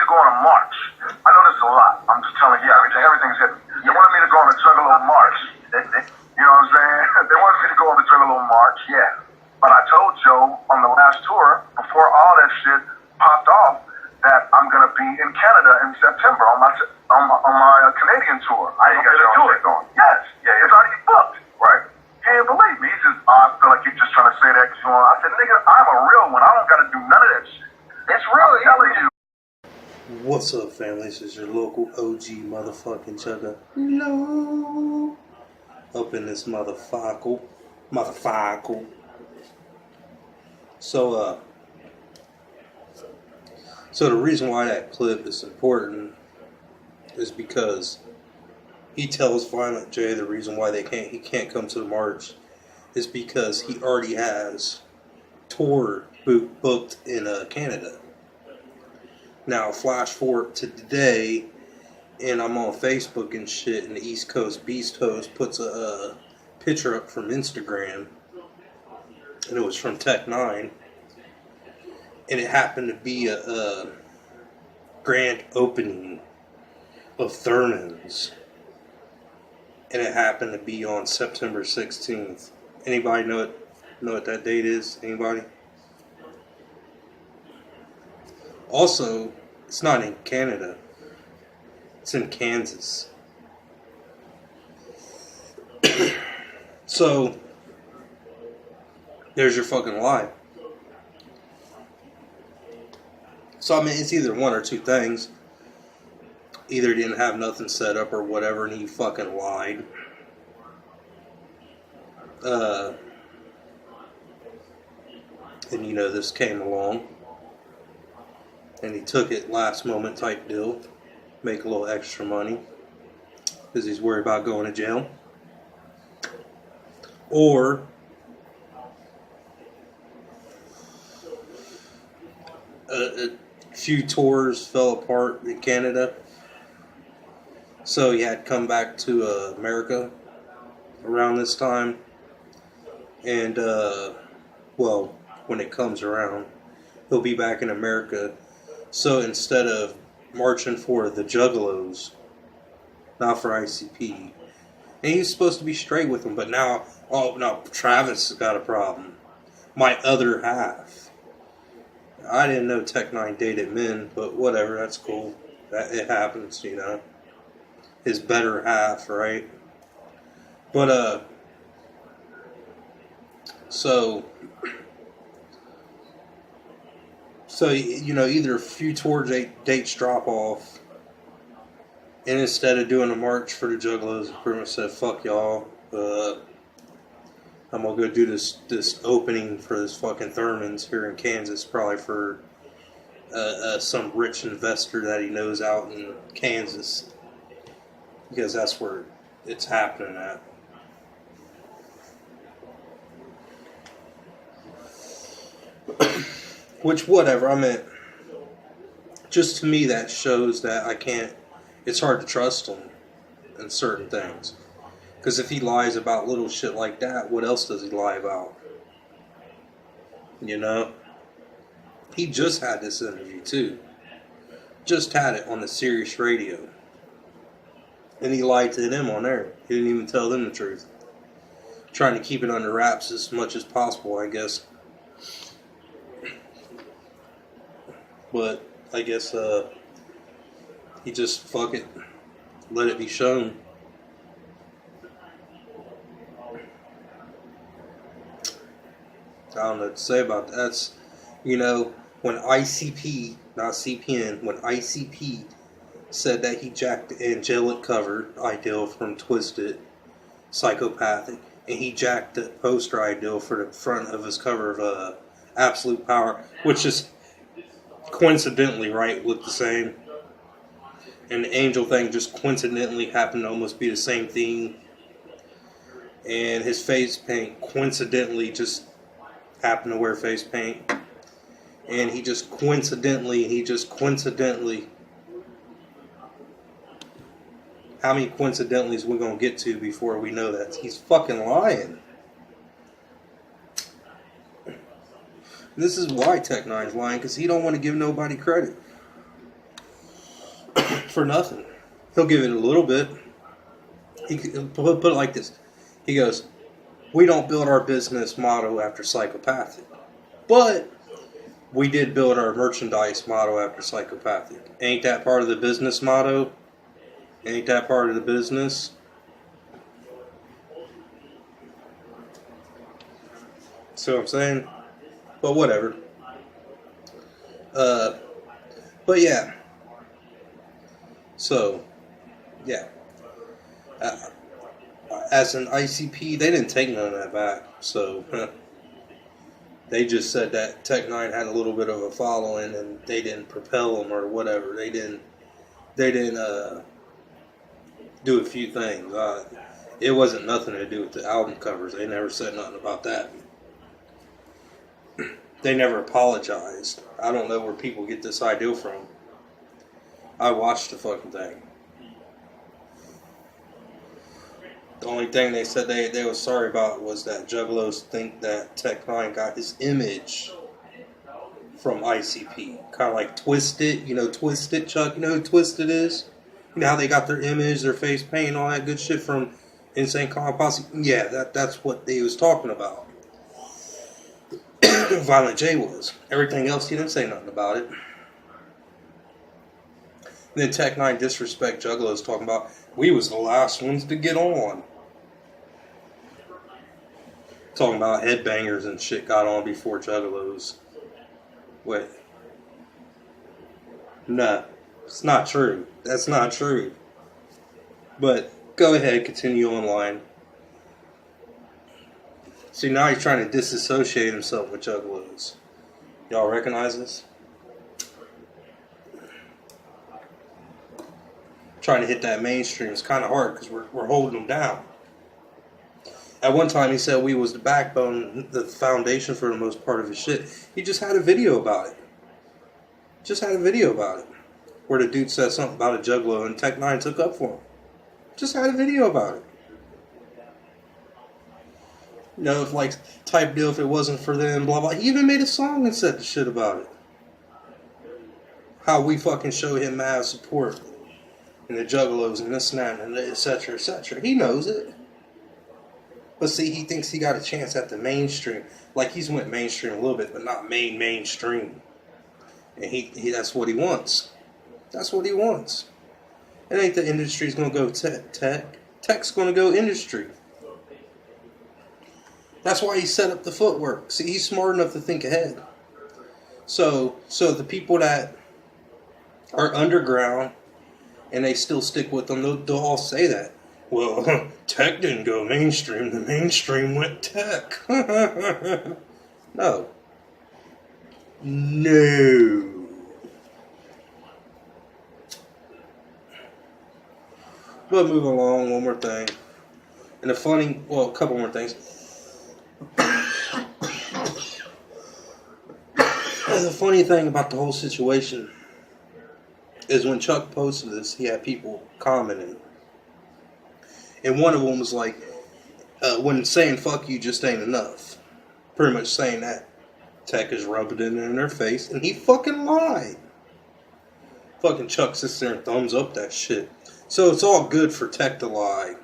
to go on a march. I know this a lot. I'm just telling you, everything's hidden. They wanted me to go on a Juggalo march. You know what I'm saying? They wanted me to go on the Juggalo march. Yeah. But I told Joe on the last tour, before all that shit popped off, that I'm gonna be in Canada in September on my Canadian tour. I ain't got your tour going. Yes. Yeah. It's already booked. Right. He didn't believe me. He says, I feel like you're just trying to say that because you want. I said, nigga, I'm a real one. I don't gotta do none of that shit. It's real. I'm telling you. What's up, family? This is your local OG motherfucking chugga. No. Up in this motherfucker. So the reason why that clip is important is because he tells Violent J the reason why he can't come to the march is because he already has tour booked in Canada. Now, flash forward to today, and I'm on Facebook and shit, and the East Coast Beast Host puts a picture up from Instagram, and it was from Tech9, and it happened to be a grand opening of Thurman's, and it happened to be on September 16th. Anybody know what that date is? Anybody? Also, it's not in Canada. It's in Kansas. So, there's your fucking lie. So, I mean, it's either one or two things. Either he didn't have nothing set up or whatever, and he fucking lied. And, this came along. And he took it last moment type deal. Make a little extra money. Because he's worried about going to jail. Or a few tours fell apart in Canada. So he had to come back to America around this time. And, when it comes around, he'll be back in America. So instead of marching for the Juggalos, not for ICP, and he's supposed to be straight with them, but now, Travis has got a problem. My other half. I didn't know Tech9 dated men, but whatever, that's cool. It happens, His better half, right? But, So, either a few tour dates drop off, and instead of doing a march for the Juggalos, he pretty much said, fuck y'all, I'm gonna go do this opening for this fucking Thurman's here in Kansas, probably for some rich investor that he knows out in Kansas, because that's where it's happening at. Which, whatever, I mean, just to me that shows that it's hard to trust him in certain things. Because if he lies about little shit like that, what else does he lie about? He just had this interview too. Just had it on the Sirius radio. And he lied to them on there. He didn't even tell them the truth. Trying to keep it under wraps as much as possible, I guess. But I guess he just fuck it, let it be shown. I don't know what to say about that. That's, when ICP, not CPN, when ICP said that he jacked the angelic cover ideal from Twisted, Psychopathic, and he jacked the poster ideal for the front of his cover of Absolute Power, which is coincidentally, right, look the same. And the angel thing just coincidentally happened to almost be the same thing. And his face paint coincidentally just happened to wear face paint. And he just coincidentally, how many coincidentallys we gonna get to before we know that he's fucking lying? This is why Tech9's lying, because he don't want to give nobody credit. for nothing. He'll give it a little bit. He put it like this. He goes, we don't build our business motto after psychopathic. But we did build our merchandise motto after psychopathic. Ain't that part of the business motto? Ain't that part of the business? See what I'm saying? But whatever. But yeah. So, yeah. As an ICP, they didn't take none of that back. So, they just said that Tech 9 had a little bit of a following and they didn't propel them or whatever. They didn't do a few things. It wasn't nothing to do with the album covers. They never said nothing about that. They never apologized. I don't know where people get this idea from. I watched the fucking thing. The only thing they said they were sorry about was that Juggalos think that Tech 9 got his image from ICP. Kind of like Twisted. You know Twisted, Chuck? You know who Twisted is? You know how they got their image, their face paint, all that good shit from Insane Clown Posse? Yeah, that's what they was talking about. Violent J was. Everything else, he didn't say nothing about it. And then Tech 9 Disrespect Juggalos talking about, we was the last ones to get on. Talking about headbangers and shit got on before Juggalos. Wait. Nah, it's not true. That's not true. But go ahead, continue online. See, now he's trying to disassociate himself with Juggalos. Y'all recognize this? Trying to hit that mainstream is kind of hard because we're holding them down. At one time he said we was the backbone, the foundation for the most part of his shit. He just had a video about it. Where the dude said something about a Juggalo and Tech 9 took up for him. Just had a video about it. You know, if like type deal, if it wasn't for them, blah blah. He even made a song and said the shit about it. How we fucking show him mad support. And the Juggalos and this and that and etc. etc. He knows it. But see, he thinks he got a chance at the mainstream. Like he's went mainstream a little bit, but not mainstream. And he that's what he wants. That's what he wants. It ain't the industry's gonna go tech. Tech's gonna go industry. That's why he set up the footwork. See, he's smart enough to think ahead. So the people that are underground and they still stick with them, they'll all say that. Well, Tech didn't go mainstream. The mainstream went Tech. No. But moving along, one more thing. And a couple more things. The funny thing about the whole situation is when Chuck posted this, he had people commenting. And one of them was like, when saying fuck you just ain't enough. Pretty much saying that Tech is rubbing it in their face, and he fucking lied. Fucking Chuck sits there and thumbs up that shit. So it's all good for Tech to lie.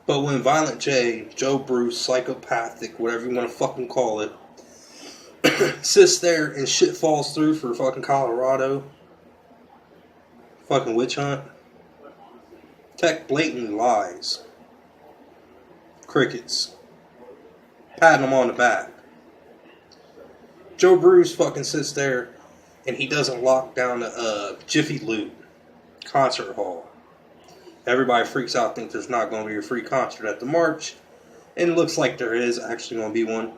But when Violent J, Joe Bruce, Psychopathic, whatever you want to fucking call it, sits there and shit falls through for fucking Colorado, fucking witch hunt, Tech blatantly lies. Crickets. Patting him on the back. Joe Bruce fucking sits there and he doesn't lock down the Jiffy Lube concert hall. Everybody freaks out, thinks there's not going to be a free concert at the March. And it looks like there is actually going to be one.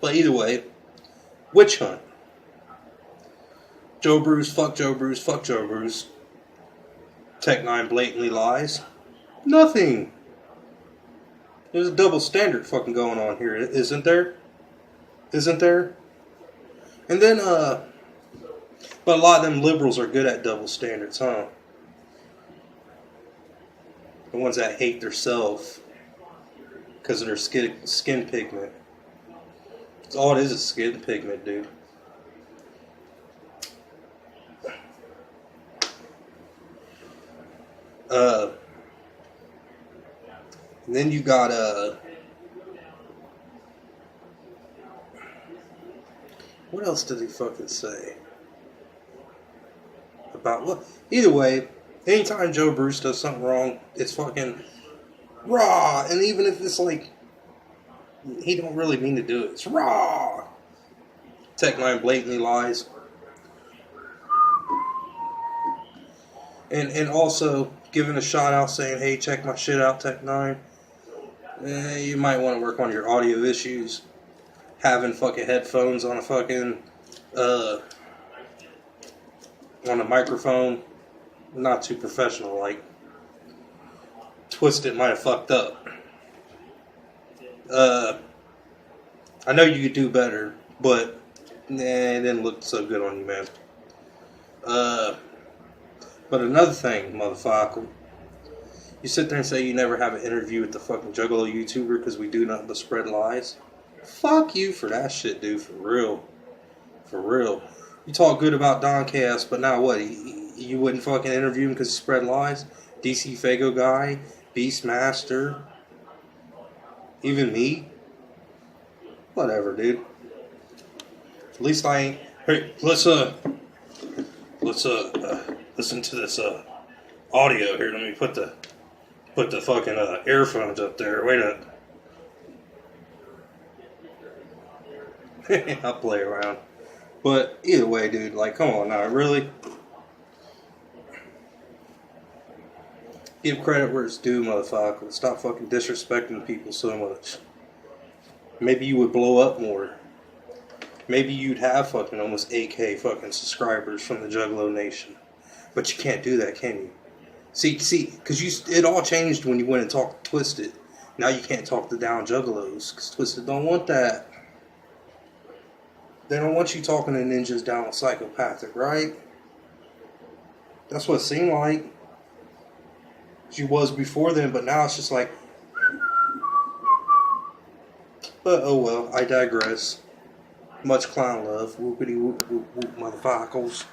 But either way, witch hunt. Joe Bruce, fuck Joe Bruce, fuck Joe Bruce. Tech 9 blatantly lies. Nothing. There's a double standard fucking going on here, isn't there? Isn't there? And then, but a lot of them liberals are good at double standards, huh? The ones that hate theirself because of their skin pigment. All it is skin pigment, dude. And then you got what else did he fucking say about what? Either way, anytime Joe Bruce does something wrong, it's fucking raw. And even if it's like he don't really mean to do it, it's raw. Tech Nine blatantly lies. And also giving a shout out saying, hey, check my shit out, Tech Nine. You might want to work on your audio issues. Having fucking headphones on a fucking on a microphone, not too professional. Like, Twisted might have fucked up. I know you could do better, but it didn't look so good on you, man. But another thing, motherfucker, you sit there and say you never have an interview with the fucking Juggalo YouTuber because we do nothing but spread lies. Fuck you for that shit, dude. For real. For real. You talk good about Don Cass, but now what? You wouldn't fucking interview him because he spread lies? DC Fago guy, Beastmaster, even me? Whatever, dude. At least I ain't. Hey, let's listen to this audio here. Let me put the fucking earphones up there. Wait a minute. I'll play around. But either way, dude, like, come on now, really? Give credit where it's due, motherfucker. Stop fucking disrespecting people so much. Maybe you would blow up more. Maybe you'd have fucking almost 8K fucking subscribers from the Juggalo Nation. But you can't do that, can you? See, because it all changed when you went and talked to Twisted. Now you can't talk to Down Juggalos, because Twisted don't want that. They don't want you talking to ninjas down psychopathic, right? That's what it seemed like. She was before then, but now it's just like... But oh well, I digress. Much clown love. Whoopity whoop whoop whoop, motherfuckers.